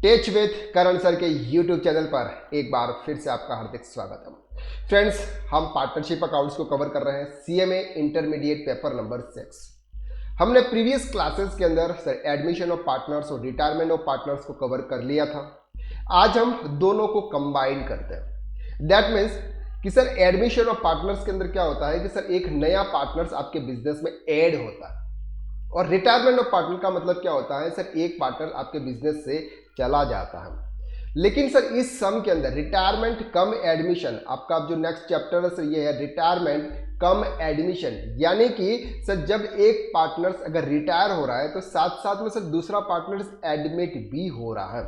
टेच with Karan sir के YouTube channel पर एक बार फिर से आपका हार्दिक स्वागत है। फ्रेंड्स, हम पार्टनरशिप अकाउंट्स को कवर कर रहे हैं सीएमए इंटरमीडिएट पेपर नंबर 6। हमने प्रीवियस क्लासेस के अंदर सर एडमिशन ऑफ पार्टनर्स और रिटायरमेंट ऑफ पार्टनर्स को कवर कर लिया था। आज हम दोनों को कंबाइन करते हैं। दैट मीन्स कि सर एडमिशन ऑफ पार्टनर्स के अंदर क्या होता है कि सर एक नया पार्टनर्स आपके बिजनेस में ऐड होता है, और रिटायरमेंट ऑफ पार्टनर का मतलब क्या होता है सर एक पार्टनर आपके बिजनेस से चला जाता है। लेकिन सर इस सम के अंदर रिटायरमेंट कम एडमिशन, आपका जो नेक्स्ट चैप्टर है सर ये है रिटायरमेंट कम एडमिशन, यानी कि सर जब एक पार्टनर अगर रिटायर हो रहा है तो साथ साथ में सर दूसरा पार्टनर एडमिट भी हो रहा है,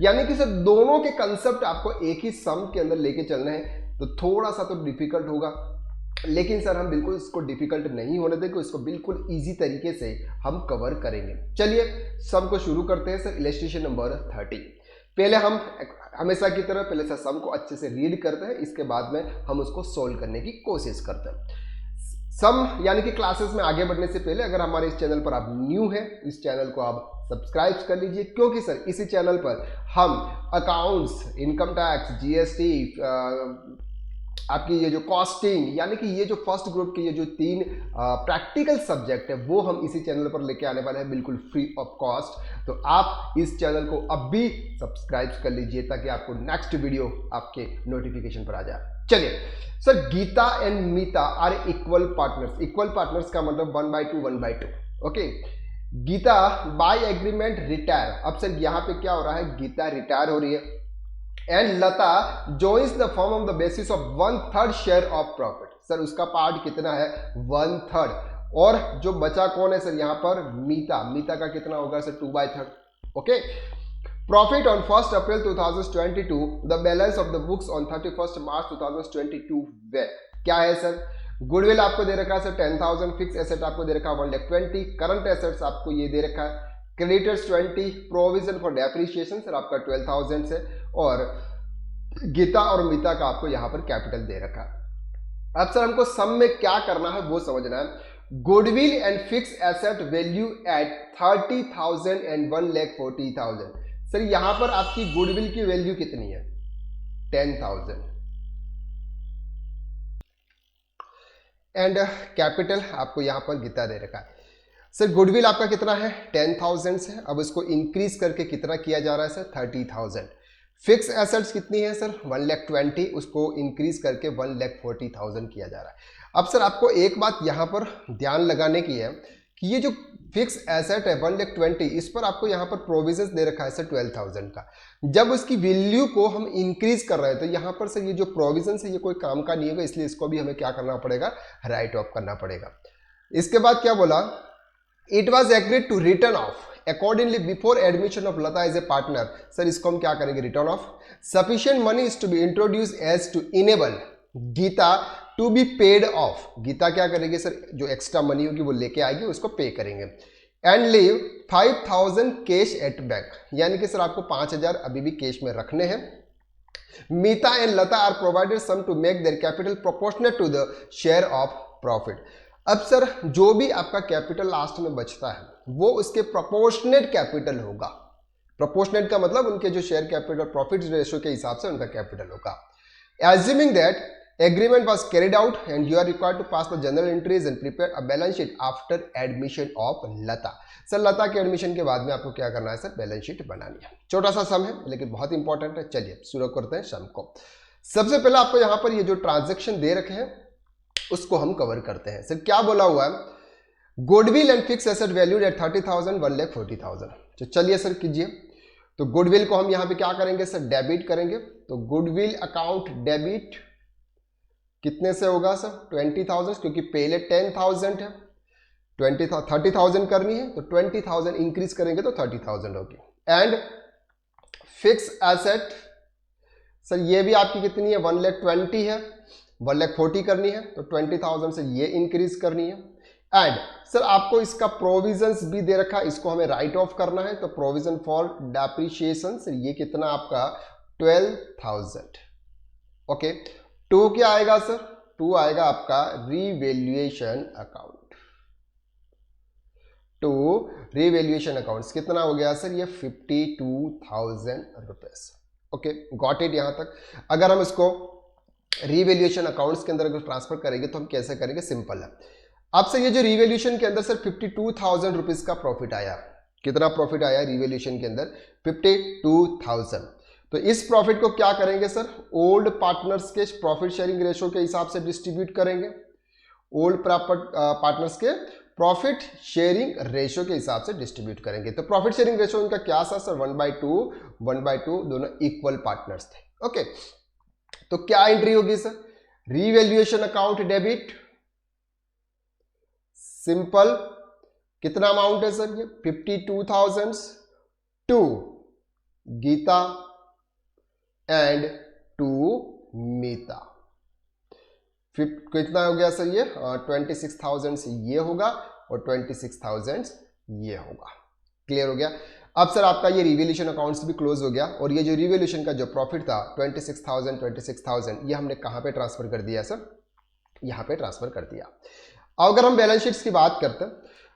यानी कि सर दोनों के कंसेप्ट आपको एक ही सम के अंदर लेके चलने हैं। तो थोड़ा सा तो डिफिकल्ट होगा, लेकिन सर हम बिल्कुल इसको डिफिकल्ट नहीं होने देंगे, इसको बिल्कुल इजी तरीके से हम कवर करेंगे। चलिए सम को शुरू करते हैं सर। Illustration number 30। पहले हम हमेशा की तरह पहले सर सम को अच्छे से रीड करते हैं, इसके बाद में हम उसको सोल्व करने की कोशिश करते हैं। सम यानी कि क्लासेस में आगे बढ़ने से पहले अगर हमारे इस चैनल पर आप न्यू हैं, इस चैनल को आप सब्सक्राइब कर लीजिए, क्योंकि सर इसी चैनल पर हम अकाउंट्स, इनकम टैक्स, जीएसटी, आपकी ये जो कॉस्टिंग, यानी कि ये जो फर्स्ट ग्रुप के ये जो 3 प्रैक्टिकल सब्जेक्ट है वो हम इसी चैनल पर लेके आने वाले हैं बिल्कुल फ्री ऑफ कॉस्ट। तो आप इस चैनल को अब भी सब्सक्राइब कर लीजिए ताकि आपको नेक्स्ट वीडियो आपके नोटिफिकेशन पर आ जाए। चलिए sir, Geeta and Meeta are equal partners. Equal partners का मतलब 1/2 1/2। Okay, Geeta by agreement retire. अब सर यहाँ पे क्या हो रहा है, गीता रिटायर हो रही है and Lata joins the firm on the basis of 1/3 share of profit. Sir उसका पार्ट कितना है, 1/3, और जो बचा कौन है सर यहाँ पर, मीता। मीता का कितना होगा sir, 2/3। Okay, profit on 1 April 2022, the balance of the books on 31 मार्च 2022 वे क्या है सर, गुडविल आपको दे रखा है सर 10,000, फिक्स एसेट आपको दे रखा है 1,20,000, करंट एसेट्स आपको ये दे रखा है, creditors 20, provision for depreciation sir आपका 12,000 से, और गीता और मीता का आपको यहां पर कैपिटल दे रखा है। अब सर हमको सम में क्या करना है वो समझना है। Goodwill and fix asset value at 30,000 and 1,40,000। Sir यहां पर आपकी गुडविल की वैल्यू कितनी है, 10,000, एंड कैपिटल आपको यहां पर गीता दे रखा है। सर गुडविल आपका कितना है, 10,000 से, अब इसको इंक्रीज करके कितना किया जा रहा है सर, 30,000। फिक्स एसेट्स कितनी है सर, 1,20,000, उसको इंक्रीज करके 1,40,000 किया जा रहा है। अब सर आपको एक बात यहाँ पर ध्यान लगाने की है कि ये जो फिक्स एसेट है 1,20,000, इस पर आपको यहाँ पर प्रोविजंस दे रखा है सर 12,000 का। जब उसकी वैल्यू को हम इंक्रीज कर रहे हैं तो यहाँ पर सर ये जो प्रोविजंस है ये कोई काम का नहीं होगा, इसलिए इसको भी हमें क्या करना पड़ेगा, राइट ऑफ करना पड़ेगा। इसके बाद क्या बोला, it was agreed to return off accordingly before admission of Lata as a partner। Sir इसको हम क्या करेंगे, return off. sufficient money is to be introduced as to enable Geeta to be paid off। Geeta क्या करेगी सर, जो extra money होगी वो लेके आएगी, उसको पे करेंगे। And leave 5,000 cash at bank, यानी कि सर आपको 5,000 अभी भी कैश में रखने हैं। Meeta and Lata are provided sum to make their capital proportionate to the share of profit. अब सर जो भी आपका कैपिटल लास्ट में बचता है वो उसके प्रोपोर्शनेट कैपिटल होगा। प्रोपोर्शनेट का मतलब उनके जो शेयर कैपिटल प्रॉफिट रेशियो के हिसाब से उनका कैपिटल होगा। Assuming that agreement was carried out and you are required to pass the journal entries and prepare a balance sheet after admission of Lata. Sir Lata के एडमिशन के बाद में आपको क्या करना है सर, बैलेंस शीट बनानी है। छोटा सा सम है लेकिन बहुत इंपॉर्टेंट है। चलिए शुरू करते हैं सम को। सबसे पहले आपको यहाँ पर ये जो ट्रांजेक्शन दे रखे हैं उसको हम कवर करते हैं। सर क्या बोला हुआ है, goodwill and fix asset valued at 30,000 1,40,000। तो चलिए सर कीजिए। तो गुडविल को हम यहां पे क्या करेंगे सर, डेबिट करेंगे। तो गुडविल अकाउंट डेबिट कितने से होगा सर, 20,000, क्योंकि पहले 10,000 है, 30,000 करनी है तो 20,000 इंक्रीज करेंगे तो 30,000 होगी। एंड फिक्स एसेट सर ये भी आपकी कितनी है, 1,20,000 है, 1,40,000 करनी है तो 20,000 से ये इंक्रीज करनी है। एंड सर आपको इसका प्रोविजंस भी दे रखा है, इसको हमें राइट ऑफ करना है। तो प्रोविजन फॉर डेप्रिसिएशन सर ये कितना आपका 12,000। ओके, 2 क्या आएगा सर, 2 आएगा आपका revaluation account. To revaluation accounts. कितना हो गया सर ये 52,000 रुपीज। ओके, गॉट इट यहां तक। अगर हम इसको रिवैल्यूएशन अकाउंट्स के अंदर अगर ट्रांसफर करेंगे तो हम कैसे करेंगे, सिंपल है। अब सर ये जो रिवैल्यूएशन के अंदर सर 52,000 रुपीज का प्रॉफिट आया, कितना प्रॉफिट आया रिवैल्यूएशन के अंदर 52,000। तो इस प्रॉफिट को क्या करेंगे सर, ओल्ड पार्टनर्स के प्रॉफिट शेयरिंग रेशो के हिसाब से डिस्ट्रीब्यूट करेंगे। ओल्ड पार्टनर्स के प्रॉफिट शेयरिंग रेशो के हिसाब से डिस्ट्रीब्यूट करेंगे। तो प्रॉफिट शेयरिंग रेशो इनका क्या था सर, 1/2 दोनों इक्वल पार्टनर्स थे। ओके, तो क्या एंट्री होगी sir, revaluation account debit, simple. कितना अमाउंट है सर ये 52,000 टू गीता एंड टू मीता। कितना हो गया सर ये 26,000 ये होगा और 26,000 ये होगा। क्लियर हो गया। अब सर आपका ये रिवैल्यूएशन अकाउंट्स भी क्लोज हो गया और ये जो रिवैल्यूएशन का जो प्रॉफिट था 26,000 ये हमने कहां पे ट्रांसफर कर दिया सर, यहां पे ट्रांसफर कर दिया। अब अगर हम बैलेंस शीट्स की बात करते हैं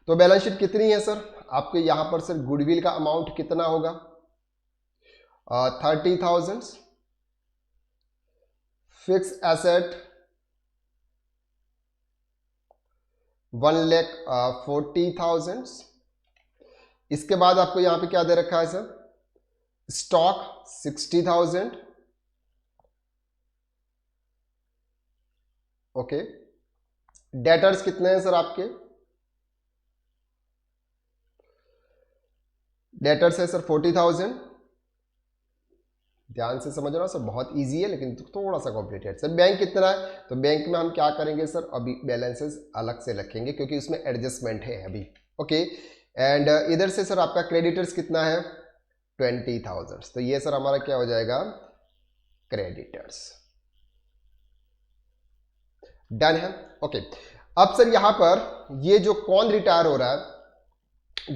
तो बैलेंस शीट कितनी है सर, आपके यहां पर सर गुडविल का अमाउंट कितना होगा 30,000, फिक्स एसेट 1,40,000। इसके बाद आपको यहां पे क्या दे रखा है सर, स्टॉक 60,000। ओके, डेटर्स कितने हैं सर आपके, डेटर्स है सर 40,000। ध्यान से समझना सर, बहुत इजी है लेकिन थोड़ा सा कॉम्प्लिकेटेड। सर बैंक कितना है, तो बैंक में हम क्या करेंगे सर, अभी बैलेंसेस अलग से रखेंगे क्योंकि उसमें एडजस्टमेंट है अभी। ओके, एंड इधर से सर आपका क्रेडिटर्स कितना है 20,000। तो ये सर हमारा क्या हो जाएगा क्रेडिटर्स। डन है। ओके, अब सर यहां पर ये जो कौन रिटायर हो रहा है,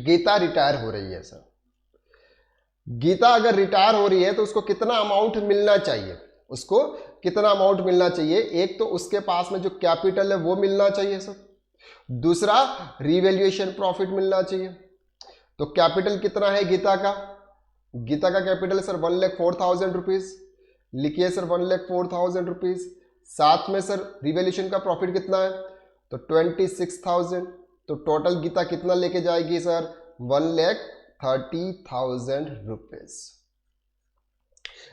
गीता रिटायर हो रही है सर। गीता अगर रिटायर हो रही है तो उसको कितना अमाउंट मिलना चाहिए, उसको कितना अमाउंट मिलना चाहिए, एक तो उसके पास में जो कैपिटल है वो मिलना चाहिए सर, दूसरा रिवैल्यूएशन प्रॉफिट मिलना चाहिए। तो कैपिटल कितना है गीता का, गीता का कैपिटल सर 1,04,000 रुपीज, लिखिए सर 1,04,000 रुपीज। साथ में सर रिवैल्यूएशन का प्रॉफिट कितना है तो 26,000। तो टोटल गीता कितना लेके जाएगी सर 1,30,000 रुपीज।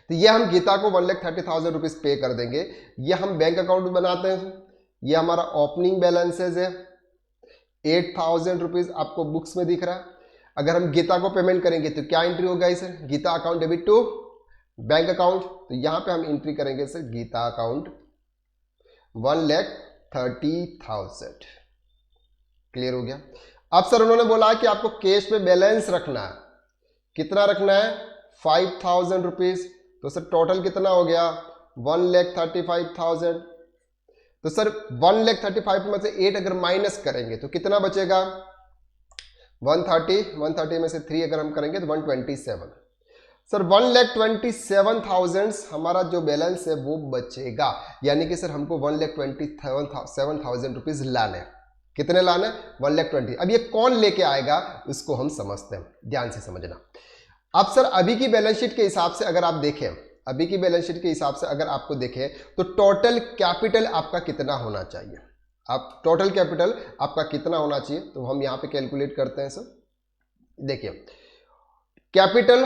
तो ये हम गीता को 1,30,000 रुपीज पे कर देंगे। ये हम बैंक अकाउंट बनाते हैं, ये हमारा ओपनिंग बैलेंसेज है 8,000 रुपीज आपको बुक्स में दिख रहा है। अगर हम गीता को पेमेंट करेंगे तो क्या एंट्री होगा sir, Geeta account debit to bank account. तो यहां पे हम एंट्री करेंगे सर गीता अकाउंट 1,30,000। क्लियर हो गया। अब सर उन्होंने बोला कि आपको कैश में बैलेंस रखना है, कितना रखना है 5,000 रुपीज। तो सर टोटल कितना हो गया 1,35,000। तो सर 1,35,000 में से 8 अगर माइनस करेंगे तो कितना बचेगा 130 में से 3 अगर हम करेंगे तो 127। सर 1,27,000 हमारा जो बैलेंस है वो बचेगा, यानी कि सर हमको 1,27,000 रुपीज लाने, कितने लाने 1,20,000। अब ये कौन लेके आएगा उसको हम समझते हैं, ध्यान से समझना। अब सर अभी की बैलेंस शीट के हिसाब से अगर आप देखें, अभी की बैलेंस शीट के हिसाब से अगर आपको देखें तो टोटल कैपिटल आपका कितना होना चाहिए, आप टोटल कैपिटल आपका कितना होना चाहिए तो हम यहां पे कैलकुलेट करते हैं सर। देखिए कैपिटल,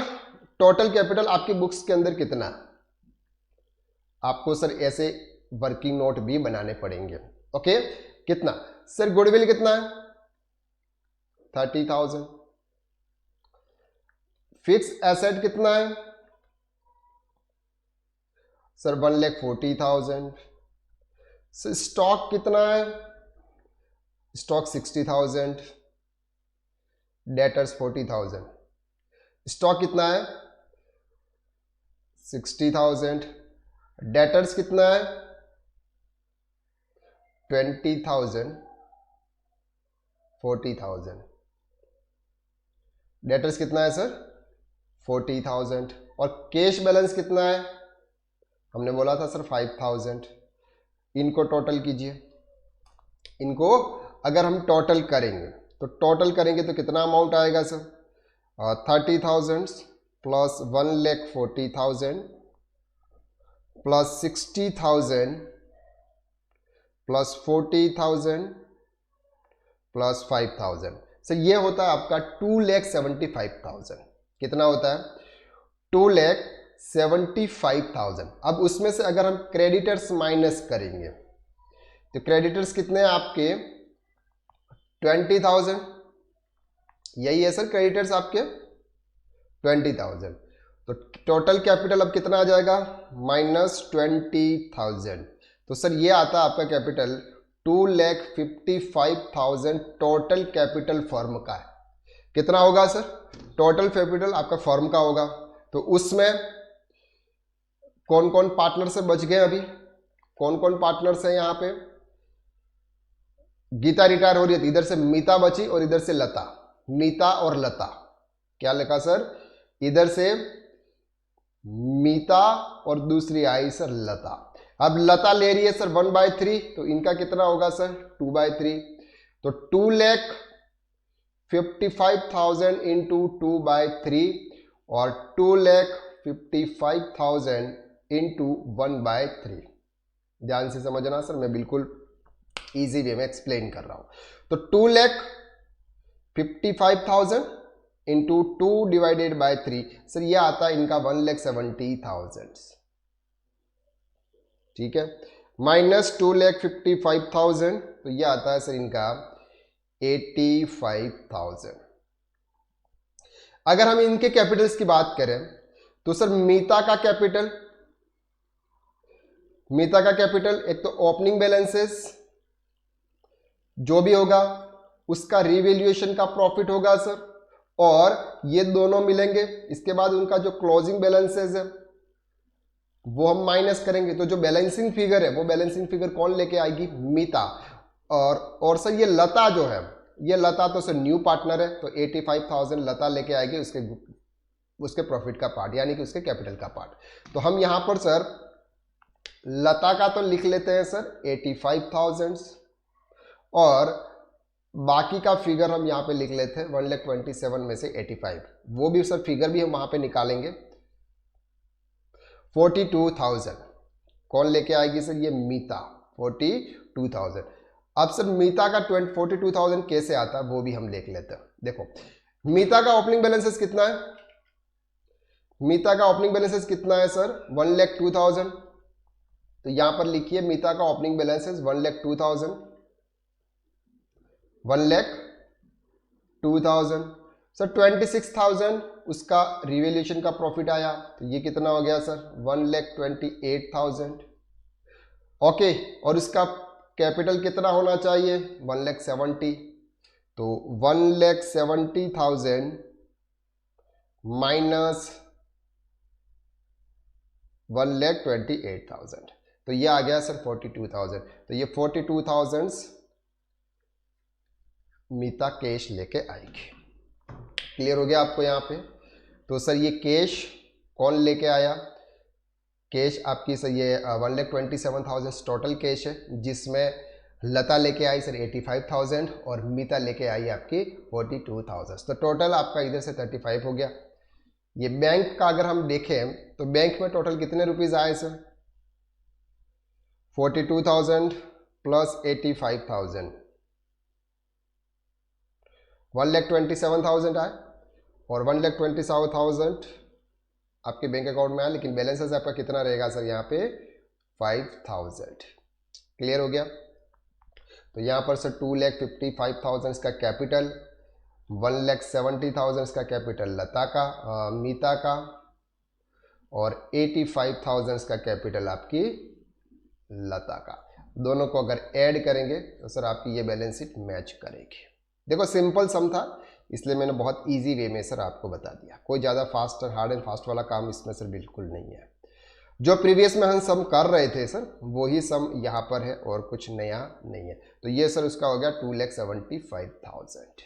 टोटल कैपिटल आपकी बुक्स के अंदर कितना है, आपको सर ऐसे वर्किंग नोट भी बनाने पड़ेंगे। ओके, कितना सर गुडविल कितना है 30,000, फिक्स एसेट कितना है सर 1,40,000, स्टॉक कितना है, स्टॉक 60,000, डेटर्स 40,000, स्टॉक कितना है 60,000, डेटर्स कितना है 20,000, 40,000, डेटर्स कितना है सर 40,000 और कैश बैलेंस कितना है हमने बोला था सर 5,000। इनको टोटल कीजिए, इनको अगर हम टोटल करेंगे तो टोटल करेंगे तो कितना अमाउंट आएगा sir? 30,000 plus 1,40,000 plus 60,000 plus 40,000 plus 5,000। Sir ये होता है आपका 2,75,000। कितना होता है? 2,75,000। अब उसमें से अगर हम क्रेडिटर्स माइनस करेंगे तो क्रेडिटर्स कितने हैं आपके? 20,000। यही है सर क्रेडिटर्स आपके 20,000। तो टोटल कैपिटल अब कितना आ जाएगा? -20,000। तो सर ये आता है आपका कैपिटल 2,55,000 टोटल कैपिटल फर्म का है। कितना होगा सर? टोटल कैपिटल आपका फर्म का होगा। तो उसमें कौन कौन पार्टनर से बच गए? अभी कौन कौन पार्टनर्स हैं यहाँ पे? गीता रिटायर हो रही है, इधर से मीता बची और इधर से लता। मीता और लता, क्या लिखा सर? इधर से मीता और दूसरी आई सर लता। अब लता ले रही है सर 1/3, तो इनका कितना होगा सर? 2/3। तो 2,55,000 इंटू 2/3 और 2,55,000 इंटू 1/3। ध्यान से समझना सर, मैं बिल्कुल इजी वे में एक्सप्लेन कर रहा हूं। तो 2,55,000 इंटू 2/3 सर ये आता है इनका 1,70,000। ठीक है, माइनस 2,55,000 तो ये आता है सर इनका 85,000। अगर हम इनके कैपिटल्स की बात करें तो सर मीता का कैपिटल एक तो ओपनिंग बैलेंसेस जो भी होगा उसका रिवैल्यूएशन का प्रॉफिट होगा सर, और ये दोनों मिलेंगे। इसके बाद उनका जो क्लोजिंग बैलेंसेस है वो हम माइनस करेंगे। तो जो बैलेंसिंग फिगर है वो बैलेंसिंग फिगर कौन लेके आएगी? मीता। और सर ये लता जो है, ये लता तो सर न्यू पार्टनर है, तो 85,000 लता लेके आएगी उसके प्रॉफिट का पार्ट, यानी कि उसके कैपिटल का पार्ट। तो हम यहां पर सर लता का तो लिख लेते हैं सर 85,000 और बाकी का फिगर हम यहां पे लिख लेते हैं 1,27,000 में से 85। वो भी सर फिगर भी हम वहां पे निकालेंगे। 42,000 कौन लेके आएगी सर? ये मीता 42,000। अब सर मीता का 42,000 कैसे आता है वो भी हम देख लेते हैं। देखो मीता का ओपनिंग बैलेंसेस कितना है? मीता का ओपनिंग बैलेंसेस कितना है सर? 1,02,000। तो यहां पर लिखिए मीता का ओपनिंग बैलेंसेस 1,02,000। 1,02,000 सर 26,000 उसका रिवैल्यूएशन का प्रॉफिट आया, तो ये कितना हो गया सर? 1,28,000। ओके, और उसका कैपिटल कितना होना चाहिए? 1,70,000। तो 1,70,000 माइनस 1,28,000 तो ये आ गया सर 42,000। तो ये 42,000 मीता कैश लेके आएगी। क्लियर हो गया आपको यहाँ पे? तो सर ये कैश कौन लेके आया? कैश आपकी सर ये 1,27,000 टोटल कैश है, जिसमें लता लेके आई सर 85,000 और मीता लेके आई आपकी 42,000। तो टोटल आपका इधर से 35 हो गया। ये बैंक का अगर हम देखें तो बैंक में टोटल कितने रुपीज आए सर? 42,000 प्लस 85,000 1,27,000 आए, और 1,27,000 आपके बैंक अकाउंट में आया, लेकिन बैलेंसेस आपका कितना रहेगा सर यहाँ पे? 5,000। क्लियर हो गया? तो यहाँ पर सर 2,55,000 का कैपिटल, 1,70,000 का कैपिटल लता का मीता का, और 85,000 का कैपिटल आपकी लता का। दोनों को अगर ऐड करेंगे तो सर आपकी ये बैलेंस शीट मैच करेगी। देखो सिंपल सम था, इसलिए मैंने बहुत इजी वे में सर आपको बता दिया। कोई ज़्यादा फास्ट हार्ड एंड फास्ट वाला काम इसमें सर बिल्कुल नहीं है। जो प्रीवियस में हम सम कर रहे थे सर वही सम यहाँ पर है और कुछ नया नहीं है। तो ये सर उसका हो गया 2,75,000।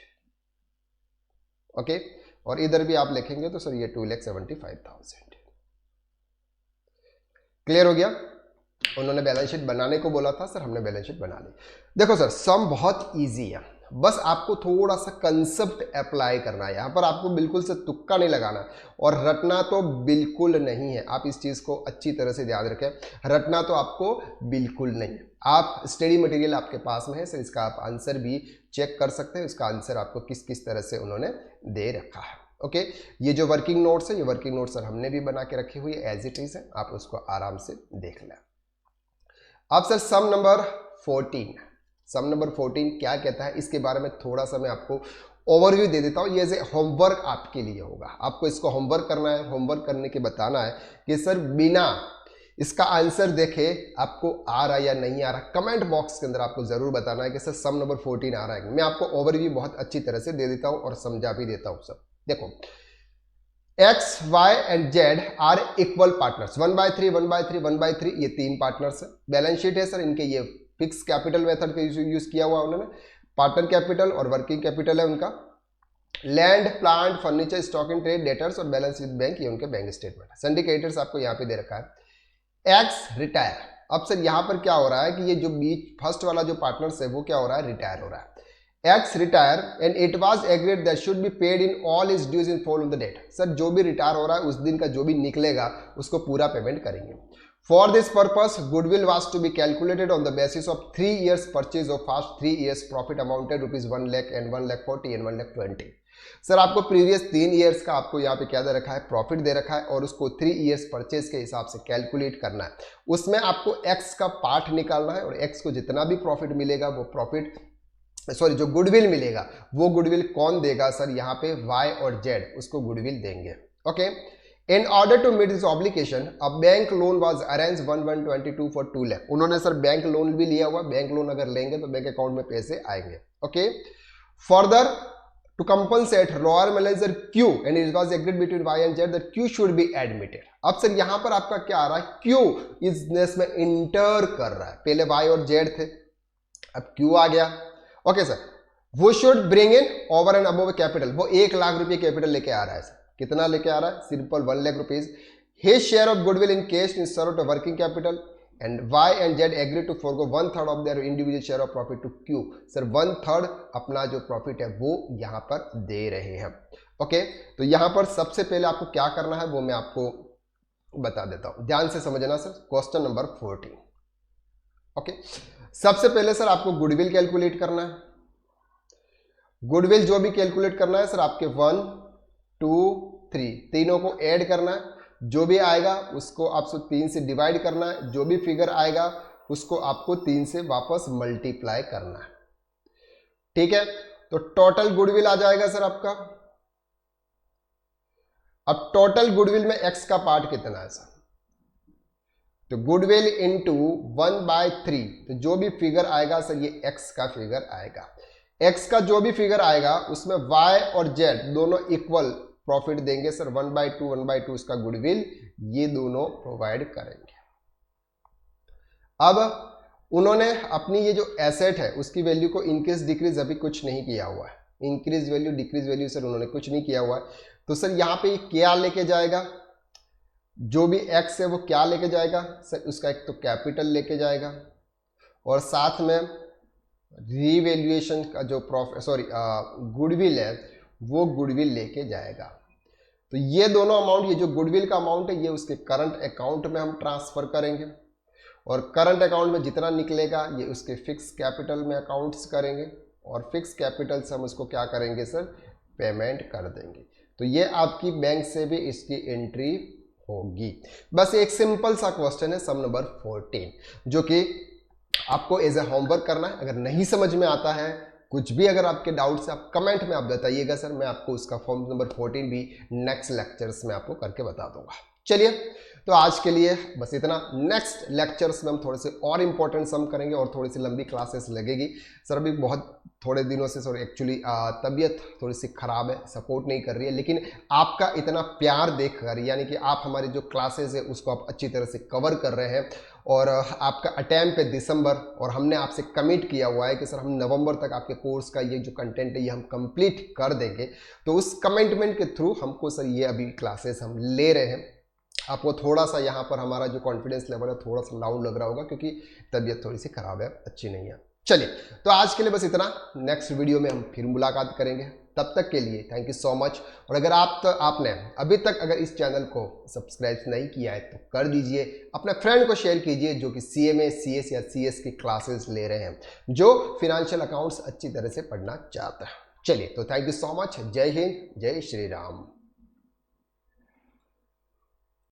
ओके, और इधर भी आप लिखेंगे तो सर ये 2,75,000। क्लियर हो गया? उन्होंने बैलेंस शीट बनाने को बोला था सर, हमने बैलेंस शीट बना ली। देखो सर सम बहुत इजी है, बस आपको थोड़ा सा कंसेप्ट अप्लाई करना है, यहाँ पर आपको बिल्कुल से तुक्का नहीं लगाना और रटना तो बिल्कुल नहीं है। आप इस चीज़ को अच्छी तरह से ध्यान रखें, रटना तो आपको बिल्कुल नहीं है। आप स्टडी मटेरियल आपके पास में है सर, इसका आप आंसर भी चेक कर सकते हैं, इसका आंसर आपको किस किस तरह से उन्होंने दे रखा है। ओके, ये जो वर्किंग नोट्स है, ये वर्किंग नोट्स सर हमने भी बना के रखी हुई है, एज इट इज है, आप उसको आराम से देख लें। अब सर सम नंबर 14, सम नंबर 14 क्या कहता है इसके बारे में थोड़ा सा मैं आपको ओवरव्यू दे देता हूँ। ये जो होमवर्क आपके लिए होगा, आपको इसको होमवर्क करना है, होमवर्क करने के बताना है कि सर बिना इसका आंसर देखे आपको आ रहा है या नहीं आ रहा, कमेंट बॉक्स के अंदर आपको जरूर बताना है कि सर सम नंबर 14 आ रहा है। मैं आपको ओवरव्यू बहुत अच्छी तरह से दे देता हूँ और समझा भी देता हूँ सब। देखो, X, Y and Z are equal partners, 1/3 1/3 1/3, ये तीन पार्टनर्स है। बैलेंस शीट है सर इनके, ये फिक्स कैपिटल मेथड का यूज किया हुआ उन्होंने, पार्टनर कैपिटल और वर्किंग कैपिटल है उनका। Land, plant, furniture, stock in trade, debtors और बैलेंस विद बैंक, ये उनके बैंक स्टेटमेंट है। सिंडिकेटर्स आपको यहाँ पे दे रखा है। एक्स रिटायर, अब सर यहाँ पर क्या हो रहा है कि ये जो बीच फर्स्ट वाला जो पार्टनर्स है वो क्या हो रहा है, रिटायर हो रहा है। X retire and it was agreed that should be paid in all his dues in full on the date, sir जो भी रिटायर हो रहा है उस दिन का जो भी निकलेगा उसको पूरा पेमेंट करेंगे। For this purpose goodwill was to be calculated on the basis of 3 years purchase of past 3 years profit amounted rupees 1 lakh and 1 lakh 40 and 1 lakh 20। Sir आपको प्रीवियस 3 years का आपको यहाँ पे क्या दे रखा है, प्रॉफिट दे रखा है और उसको 3 years परचेज के हिसाब से कैलकुलेट करना है। उसमें आपको एक्स का पार्ट निकालना है और एक्स को जितना भी प्रॉफिट मिलेगा वो प्रॉफिट जो गुडविल मिलेगा वो गुडविल कौन देगा सर, यहाँ पे Y और Z उसको गुडविल देंगे। Okay, in order to meet this obligation a bank loan was arrange 1122 for 2 lakh, उन्होंने सर बैंक लोन भी लिया हुआ, बैंक लोन अगर लेंगे तो बैंक अकाउंट में पैसे आएंगे। Okay, further to compensate lower manager Q and it was agreed between Y and Z that Q should be admitted. अब सर यहाँ पर आपका क्या आ रहा है, Q इस बिजनेस में इंटर कर रहा है, पहले Y और Z थे, अब Q आ गया। ओके सर, वो should bring in over and above capital, वो 1 लाख रुपए कैपिटल लेके आ रहा है सर, कितना लेके आ रहा है, simple 1 lakh rupees. His share of goodwill in cash in serve to working capital and Y and Z agree to forgo 1/3 of their individual share of profit to Q, sir 1/3 अपना जो प्रॉफिट है वो यहाँ पर दे रहे हैं। ओके, तो यहाँ पर सबसे पहले आपको क्या करना है वो मैं आपको बता देता हूँ, ध्यान से समझना सर। Question number 14। ओके, सबसे पहले सर आपको गुडविल कैलकुलेट करना है। गुडविल जो भी कैलकुलेट करना है सर आपके 1 2 3 तीनों को ऐड करना है, जो भी आएगा उसको आपको 3 से डिवाइड करना है, जो भी फिगर आएगा उसको आपको 3 से वापस मल्टीप्लाई करना है। ठीक है, तो टोटल गुडविल आ जाएगा सर आपका। अब टोटल गुडविल में एक्स का पार्ट कितना है सर, तो गुडविल इंटू 1/3, तो जो भी फिगर आएगा सर ये एक्स का फिगर आएगा। एक्स का जो भी फिगर आएगा उसमें Y और Z दोनों इक्वल प्रॉफिट देंगे सर, 1/2 1/2 इसका गुडविल ये दोनों प्रोवाइड करेंगे। अब उन्होंने अपनी ये जो एसेट है उसकी वैल्यू को इंक्रीज डिक्रीज अभी कुछ नहीं किया हुआ है, increase value decrease value sir उन्होंने कुछ नहीं किया हुआ है। तो सर यहाँ पे क्या लेके जाएगा, जो भी एक्स है वो क्या लेके जाएगा सर, उसका एक तो कैपिटल लेके जाएगा और साथ में रीवैल्यूएशन का जो गुडविल है वो गुडविल लेके जाएगा। तो ये दोनों अमाउंट, ये जो गुडविल का अमाउंट है ये उसके करंट अकाउंट में हम ट्रांसफर करेंगे और करंट अकाउंट में जितना निकलेगा ये उसके फिक्स कैपिटल में अकाउंट्स करेंगे और फिक्स कैपिटल से हम उसको क्या करेंगे सर, पेमेंट कर देंगे। तो ये आपकी बैंक से भी इसकी एंट्री होगी। बस एक सिंपल सा क्वेश्चन है सम नंबर 14 जो कि आपको एज ए होमवर्क करना है। अगर नहीं समझ में आता है, कुछ भी अगर आपके डाउट्स है आप कमेंट में आप बताइएगा सर, मैं आपको उसका फॉर्म नंबर 14 भी नेक्स्ट लेक्चर्स में आपको करके बता दूंगा। चलिए, तो आज के लिए बस इतना। नेक्स्ट लेक्चर्स में हम थोड़े से और इंपॉर्टेंट सम करेंगे और थोड़ी सी लंबी क्लासेस लगेगी सर। अभी बहुत थोड़े दिनों से सर एक्चुअली तबीयत थोड़ी सी खराब है, सपोर्ट नहीं कर रही है, लेकिन आपका इतना प्यार देखकर, यानी कि आप हमारी जो क्लासेस है उसको आप अच्छी तरह से कवर कर रहे हैं और आपका अटैम्प्ट है दिसंबर और हमने आपसे कमिट किया हुआ है कि सर हम नवंबर तक आपके कोर्स का ये जो कंटेंट है ये हम कंप्लीट कर देंगे। तो उस कमिटमेंट के थ्रू हमको सर ये अभी क्लासेस हम ले रहे हैं। आपको थोड़ा सा यहाँ पर हमारा जो कॉन्फिडेंस लेवल है थोड़ा सा डाउन लग रहा होगा क्योंकि तबीयत थोड़ी सी खराब है, अच्छी नहीं है। चलिए, तो आज के लिए बस इतना। नेक्स्ट वीडियो में हम फिर मुलाकात करेंगे। तब तक के लिए थैंक यू सो मच। और अगर आपने अभी तक अगर इस चैनल को सब्सक्राइब नहीं किया है तो कर दीजिए, अपने फ्रेंड को शेयर कीजिए जो कि CMA, CS या CS की क्लासेस ले रहे हैं, जो फिनेंशियल अकाउंट्स अच्छी तरह से पढ़ना चाहता है। चलिए, तो थैंक यू सो मच। जय हिंद, जय श्री राम।